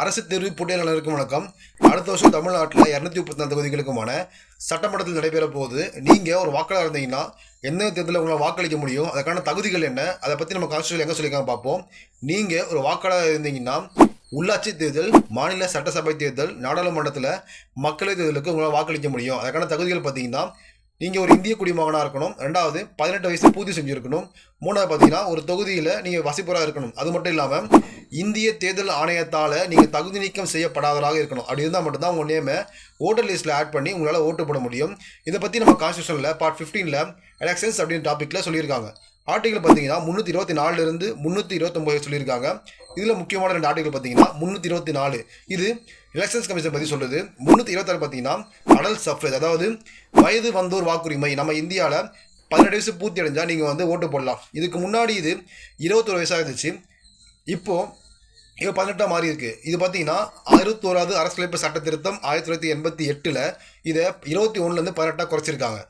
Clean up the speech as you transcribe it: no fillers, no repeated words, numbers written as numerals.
அரசு தேர்வு போட்டியாளர்களுக்கும் வணக்கம். அடுத்த வருஷம் தமிழ்நாட்டில் 234 தொகுதிகளுக்குமான சட்டமன்றத்தில் நடைபெற போது நீங்கள் ஒரு வாக்காளர் இருந்தீங்கன்னா எந்த தேர்தலில் உங்களால் வாக்களிக்க முடியும், அதுக்கான தகுதிகள் என்ன, அதை பற்றி நம்ம கான்ஸ்டியூஷன் எங்கே சொல்லியிருக்காங்க பார்ப்போம். நீங்கள் ஒரு வாக்காளர் இருந்தீங்கன்னா உள்ளாட்சி தேர்தல், மாநில சட்டசபை தேர்தல், நாடாளுமன்றத்தில் மக்களவை தேர்தலுக்கு உங்களால் வாக்களிக்க முடியும். அதுக்கான தகுதிகள் பார்த்தீங்கன்னா நீங்கள் ஒரு இந்திய குடிமகனாக இருக்கணும். ரெண்டாவது 18 வயசு பூர்த்தி செஞ்சுருக்கணும். மூணாவது பார்த்தீங்கன்னா ஒரு தொகுதியில் நீங்கள் வசிப்பராக இருக்கணும். அது மட்டும் இல்லாமல் இந்திய தேர்தல் ஆணையத்தால் நீங்கள் தகுதி நீக்கம் செய்யப்படாதவராக இருக்கணும். அப்படி இருந்தால் மட்டும்தான் உங்கள் நேமை ஓட்டர் லிஸ்ட்டில் ஆட் பண்ணி உங்களால் ஓட்டு போட முடியும். இதை பற்றி நம்ம கான்ஸ்டியூஷனில் பார்ட் 15 எலெக்ஷன்ஸ் அப்படின்னு டாப்பிக்கில் சொல்லியிருக்காங்க. ஆர்டிகல் பார்த்தீங்கன்னா 324 329 சொல்லியிருக்காங்க. இதில் முக்கியமான 2 ஆர்டிகல் பார்த்தீங்கன்னா 324 இது எலெக்ஷன்ஸ் கமிஷன் பற்றி சொல்லுது. 326 பார்த்தீங்கன்னா அடல்ட் சஃப்ரேஜ், அதாவது வயது வந்தோர் வாக்குரிமை. நம்ம இந்தியாவில் 18 வயசு பூர்த்தி அடைஞ்சால் நீங்கள் ஓட்டு போடலாம். இதுக்கு முன்னாடி இது 21 வயசாக இருந்துச்சு. இப்போது 18 மாறி இருக்குது. இது பார்த்தீங்கன்னா 61வது அரசியலமைப்பு சட்ட திருத்தம் 1988 இதை 21 18 குறைச்சிருக்காங்க.